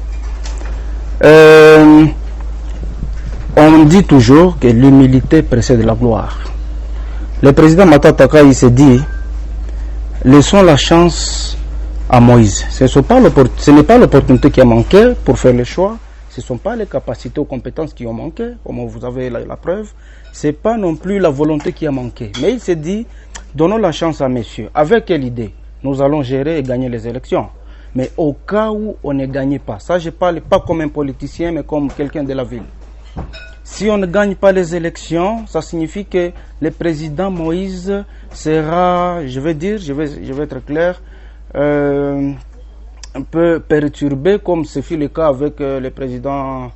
on dit toujours que l'humilité précède la gloire. Le président Matata, il s'est dit, laissons la chance à Moïse. Ce n'est pas l'opportunité qui a manqué pour faire le choix, Ce ne sont pas les capacités ou compétences qui ont manqué, comme vous avez la preuve. Ce n'est pas non plus la volonté qui a manqué. Mais il s'est dit, donnons la chance à messieurs. Avec quelle idée? Nous allons gérer et gagner les élections. Mais au cas où on ne gagne pas, ça je ne parle pas comme un politicien, mais comme quelqu'un de la ville. Si on ne gagne pas les élections, ça signifie que le président Moïse sera, je vais être clair, un peu perturbé, comme ce fut le cas avec le président,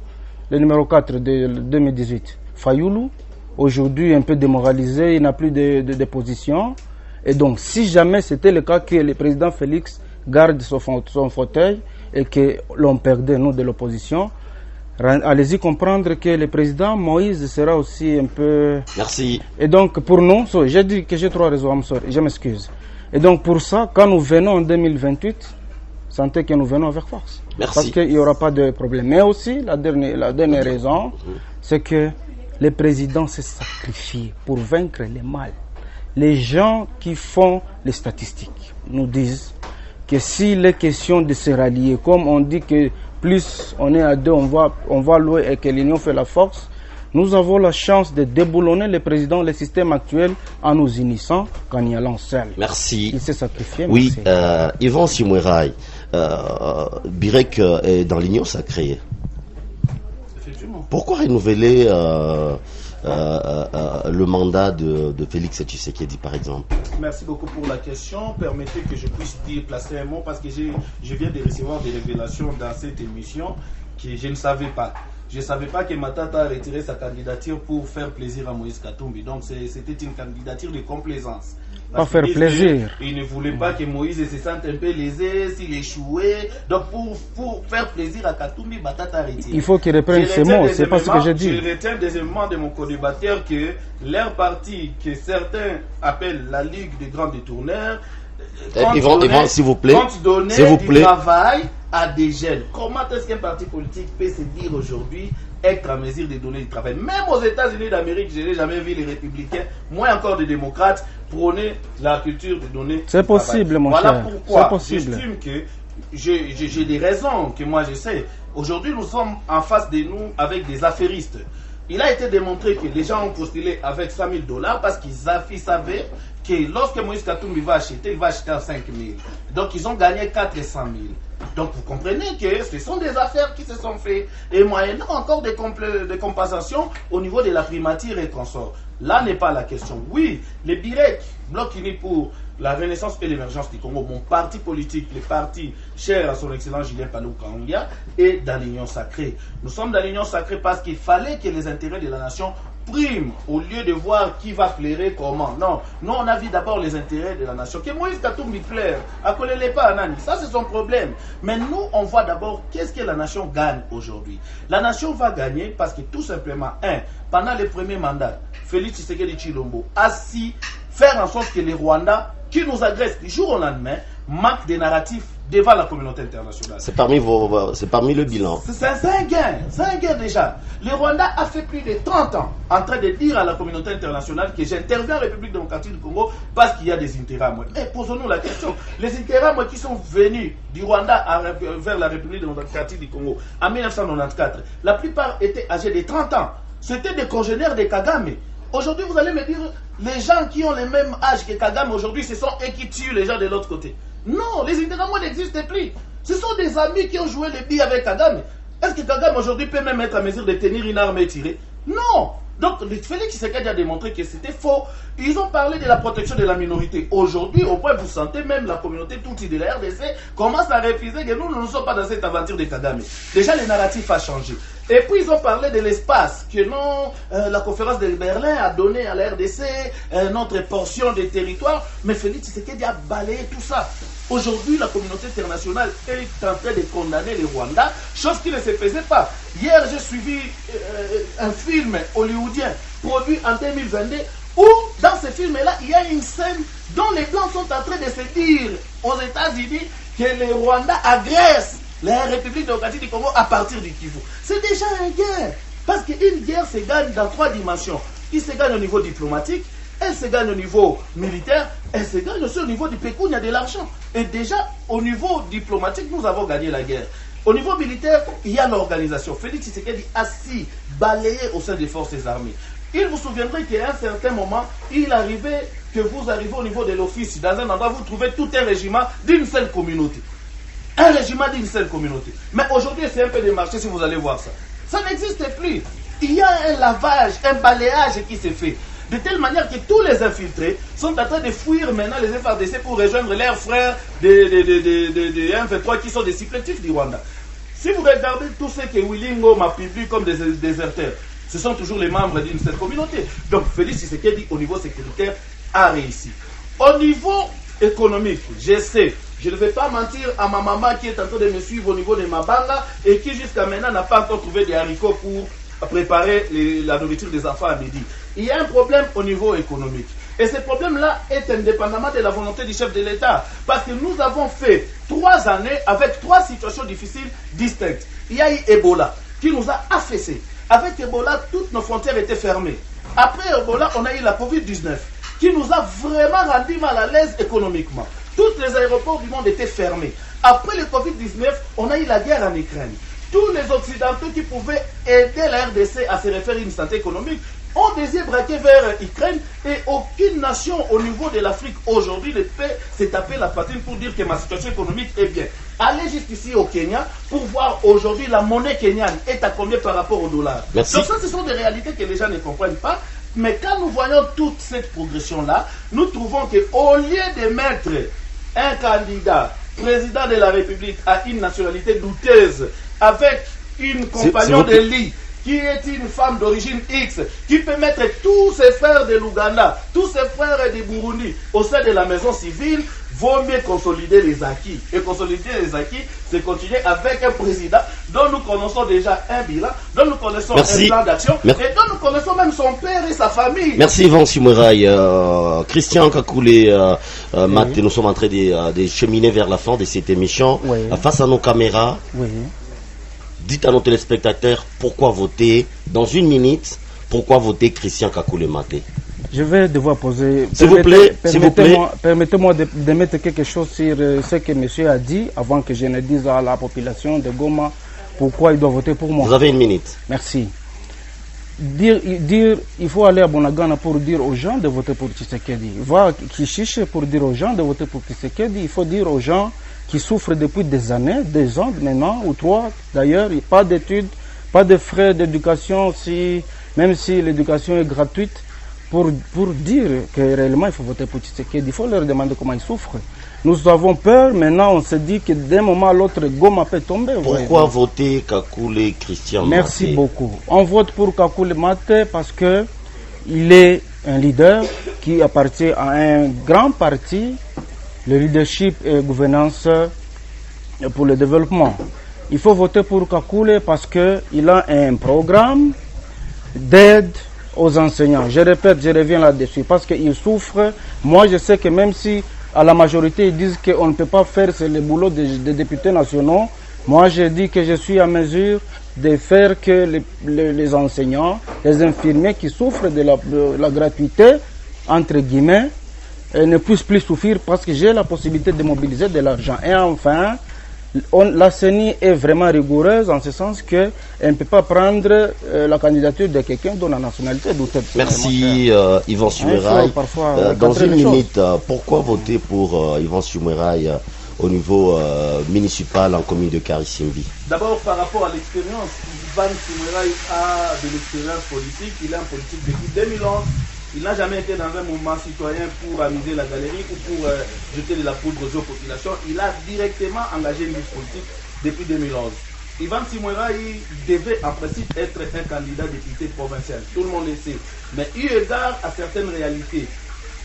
le numéro 4 de 2018, Fayoulou. Aujourd'hui un peu démoralisé, il n'a plus de position. Et donc, si jamais c'était le cas que le président Félix garde son fauteuil et que l'on perdait, nous, de l'opposition, allez-y comprendre que le président Moïse sera aussi un peu... Merci. Et donc, pour nous, j'ai dit que j'ai 3 raisons, je m'excuse. Et donc, pour ça, quand nous venons en 2028, sentez que nous venons avec force. Merci. Parce qu'il n'y aura pas de problème. Mais aussi, la dernière raison, c'est que le président s'est sacrifié pour vaincre le mal. Les gens qui font les statistiques nous disent que s'il est question de se rallier, comme on dit que plus on est à 2, on va loin et que l'union fait la force, nous avons la chance de déboulonner le président, le système actuel, en nous unissant qu'en y allant seul. Merci. Il s'est sacrifié. Oui, Yvan Simoueraï, Birek est dans l'union sacrée. Effectivement. Pourquoi renouveler le mandat de Félix Tshisekedi, par exemple? Merci beaucoup pour la question. Permettez que je puisse placer un mot parce que je viens de recevoir des révélations dans cette émission que je ne savais pas. Je ne savais pas que Matata a retiré sa candidature pour faire plaisir à Moïse Katumbi. Donc c'était une candidature de complaisance. Pas faire plaisir. Il ne voulait pas que Moïse se sente un peu lésé s'il échouait. Donc pour faire plaisir à Katumbi, Matata a retiré. Il faut qu'il reprenne ses mots, c'est pas ce que j'ai dit. Je retiens deuxièmement de mon co-débatteur que leur parti, que certains appellent la Ligue des grands détourneurs, Yvan, s'il vous plaît, compte donner du travail à des jeunes. Comment est-ce qu'un parti politique peut se dire aujourd'hui être en mesure de donner du travail? Même aux États-Unis d'Amérique, je n'ai jamais vu les républicains, moins encore des démocrates, prôner la culture de donner du travail. C'est possible, mon cher. Voilà pourquoi j'estime que j'ai des raisons que moi je sais. Aujourd'hui, nous sommes en face de nous avec des affairistes. Il a été démontré que les gens ont postulé avec $100 000 parce qu'ils savaient que lorsque Moïse Katumbi va acheter, il va acheter à 5 000. Donc ils ont gagné 400 000. Donc vous comprenez que ce sont des affaires qui se sont faites. Et moyennant encore des compensations au niveau de la primature et consorts. Là n'est pas la question. Oui, les Birek, Bloc uni pour la renaissance et l'émergence du Congo, mon parti politique, le parti cher à son excellence Julien Paluku Kahongya, est dans l'union sacrée. Nous sommes dans l'union sacrée parce qu'il fallait que les intérêts de la nation prime au lieu de voir qui va flairer comment. Non, nous on a vu d'abord les intérêts de la nation. Que Moïse Katumbi flaire, accolez-les pas à Nani, ça c'est son problème. Mais nous on voit d'abord qu'est-ce que la nation gagne aujourd'hui. La nation va gagner parce que tout simplement, pendant les premiers mandats, Félix Tshisekedi Tshilombo a su faire en sorte que les Rwandais qui nous agressent du jour au lendemain manquent des narratifs devant la communauté internationale. C'est parmi le bilan. C'est un gain déjà. Le Rwanda a fait plus de 30 ans en train de dire à la communauté internationale que j'interviens en République démocratique du Congo parce qu'il y a des intérêts à moi. Mais posons-nous la question. Les intérêts à moi qui sont venus du Rwanda vers la République démocratique du Congo en 1994, la plupart étaient âgés de 30 ans. C'était des congénères de Kagame. Aujourd'hui, vous allez me dire, les gens qui ont le même âge que Kagame aujourd'hui, ce sont eux qui tuent les gens de l'autre côté. Non, les intérêts n'existent plus. Ce sont des amis qui ont joué les billes avec Kagame. Est-ce que Kagame aujourd'hui peut même être en mesure de tenir une arme et tirer? Non. Donc, Félix Tshisekedi a démontré que c'était faux. Ils ont parlé de la protection de la minorité. Aujourd'hui, au point où vous sentez même la communauté toute de la RDC commence à refuser que nous ne sommes pas dans cette aventure de Kagame. Déjà, le narratif a changé. Et puis, ils ont parlé de l'espace, que non, la conférence de Berlin a donné à la RDC notre portion de territoire. Mais Félix Tshisekedi a balayé tout ça. Aujourd'hui, la communauté internationale est en train de condamner les Rwandais, chose qui ne se faisait pas. Hier, j'ai suivi un film hollywoodien produit en 2022 où, dans ce film-là, il y a une scène dont les Blancs sont en train de se dire aux États-Unis que les Rwandais agressent la République démocratique du Congo à partir du Kivu. C'est déjà une guerre. Parce qu'une guerre se gagne dans 3 dimensions. Il se gagne au niveau diplomatique, elle se gagne au niveau militaire, elle se gagne aussi au niveau du pécule, il y a de l'argent. Et déjà, au niveau diplomatique, nous avons gagné la guerre. Au niveau militaire, il y a l'organisation. Félix Tshisekedi assis, balayé au sein des forces armées. Il vous souviendrait qu'à un certain moment, il arrivait que vous arrivez au niveau de l'office, dans un endroit, vous trouvez tout un régiment d'une seule communauté. Un régiment d'une seule communauté. Mais aujourd'hui, c'est un peu des marchés si vous allez voir ça. Ça n'existe plus. Il y a un lavage, un balayage qui s'est fait. De telle manière que tous les infiltrés sont en train de fuir maintenant les FARDC pour rejoindre leurs frères de 1-23 qui sont des supplétifs du Rwanda. Si vous regardez tous ceux que Willingo m'a publié comme des déserteurs, ce sont toujours les membres d'une seule communauté. Donc Félix Tshisekedi au niveau sécuritaire a réussi. Au niveau économique, je sais, je ne vais pas mentir à ma maman qui est en train de me suivre au niveau de Mabanga et qui jusqu'à maintenant n'a pas encore trouvé des haricots pour préparer la nourriture des enfants à midi. Il y a un problème au niveau économique. Et ce problème-là est indépendamment de la volonté du chef de l'État. Parce que nous avons fait 3 années avec 3 situations difficiles distinctes. Il y a eu Ebola qui nous a affaissés. Avec Ebola, toutes nos frontières étaient fermées. Après Ebola, on a eu la Covid-19 qui nous a vraiment rendu mal à l'aise économiquement. Tous les aéroports du monde étaient fermés. Après le Covid-19, on a eu la guerre en Ukraine. Tous les Occidentaux qui pouvaient aider la RDC à se refaire une santé économique ont désiré braquer vers l'Ukraine et aucune nation au niveau de l'Afrique aujourd'hui ne peut se taper la poitrine pour dire que ma situation économique est bien. Allez juste ici au Kenya pour voir aujourd'hui la monnaie kenyane est à combien par rapport au dollar. Merci. Donc ça, ce sont des réalités que les gens ne comprennent pas. Mais quand nous voyons toute cette progression-là, nous trouvons qu'au lieu de mettre un candidat président de la République à une nationalité douteuse avec une compagnon de lit qui est une femme d'origine X, qui peut mettre tous ses frères de l'Ouganda, tous ses frères du Burundi au sein de la maison civile, vaut mieux consolider les acquis. Et consolider les acquis, c'est continuer avec un président dont nous connaissons déjà un bilan, dont nous connaissons un plan d'action, et dont nous connaissons même son père et sa famille. Merci Yvan Simouraï. Christian Kakoulé, Matt, nous sommes en train de cheminer vers la fin de cette émission. Face à nos caméras, dites à nos téléspectateurs pourquoi voter dans 1 minute, pourquoi voter Christian Kakoulé Maté. Je vais devoir poser... S'il vous plaît, permettez-moi de mettre quelque chose sur ce que monsieur a dit avant que je ne dise à la population de Goma pourquoi il doit voter pour moi. Vous avez 1 minute. Merci. Il faut aller à Bunagana pour dire aux gens de voter pour Tshisekedi. Va Kishiche pour dire aux gens de voter pour Tshisekedi. Il faut dire aux gens qui souffrent depuis des années, 2 ans maintenant, ou 3 d'ailleurs, pas d'études, pas de frais d'éducation, même si l'éducation est gratuite, pour dire que réellement il faut voter pour Tshisekedi. Il faut leur demander comment ils souffrent. Nous avons peur, maintenant on se dit que d'un moment à l'autre, Goma peut tomber. Pourquoi voter Kakoulé Christian Maté? Merci beaucoup. On vote pour Kakoulé Maté parce que il est un leader qui appartient à un grand parti, le leadership et gouvernance pour le développement. Il faut voter pour Kakoulé parce qu'il a un programme d'aide aux enseignants. Je répète, je reviens là-dessus, parce qu'ils souffrent. Moi, je sais que même si à la majorité, ils disent qu'on ne peut pas faire, c'est le boulot des députés nationaux, moi, je dis que je suis à mesure de faire que les enseignants, les infirmiers qui souffrent de la gratuité, entre guillemets, ne puissent plus souffrir parce que j'ai la possibilité de mobiliser de l'argent. Et enfin, la CENI est vraiment rigoureuse en ce sens qu'elle ne peut pas prendre la candidature de quelqu'un dont la nationalité douteuse. Merci Yvan Simouraï. Dans 1 minute, pourquoi voter pour Yvan Simouraï au niveau municipal en commune de Karisimbi? D'abord, par rapport à l'expérience, Yvan Simouraï a de l'expérience politique. Il est en politique depuis 2011. Il n'a jamais été dans un mouvement citoyen pour amuser la galerie ou pour jeter de la poudre aux populations. Il a directement engagé une lutte politique depuis 2011. Yvan Simouraï devait en principe être un candidat député provincial. Tout le monde le sait. Mais eu égard à certaines réalités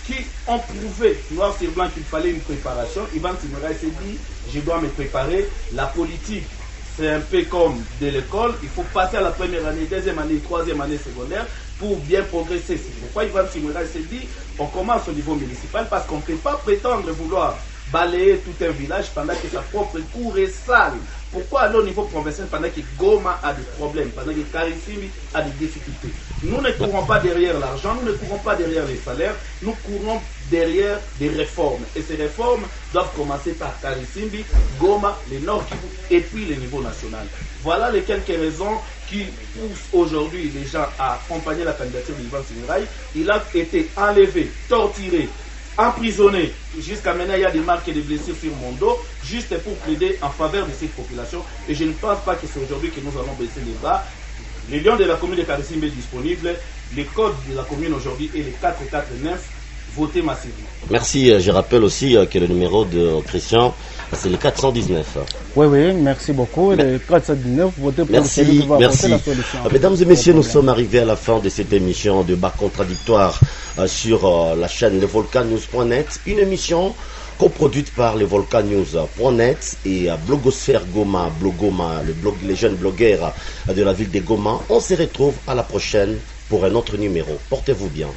qui ont prouvé noir sur blanc qu'il fallait une préparation, Yvan Simouraï s'est dit, je dois me préparer. La politique, c'est un peu comme de l'école. Il faut passer à la première année, 2e année, 3e année secondaire pour bien progresser. C'est pourquoi Yvan Simouraï s'est dit, on commence au niveau municipal parce qu'on ne peut pas prétendre vouloir balayer tout un village pendant que sa propre cour est sale. Pourquoi alors au niveau provincial, pendant que Goma a des problèmes, pendant que Karisimbi a des difficultés? Nous ne courons pas derrière l'argent, nous ne courons pas derrière les salaires, nous courons derrière des réformes. Et ces réformes doivent commencer par Karisimbi, Goma, le Nord Kivu et puis le niveau national. Voilà les quelques raisons qui poussent aujourd'hui les gens à accompagner la candidature d'Ivan Sinirai. Il a été enlevé, torturé, emprisonné. Jusqu'à maintenant, il y a des marques et des blessures sur mon dos, juste pour plaider en faveur de cette population. Et je ne pense pas que c'est aujourd'hui que nous allons baisser les bras. Le lion de la commune de Karisimbi est disponible. Le code de la commune aujourd'hui est le 449. Votez massivement. Merci. Je rappelle aussi que le numéro de Christian, c'est le 419. Oui, merci beaucoup. Le 419, votez pour celui qui va apporter la solution. Mesdames et messieurs, nous sommes arrivés à la fin de cette émission de Débat contradictoire sur la chaîne levolcannews.net. Une émission coproduite par levolcannews.net et Blogosphère Goma, Blogoma, les jeunes blogueurs de la ville de Goma. On se retrouve à la prochaine pour un autre numéro. Portez-vous bien.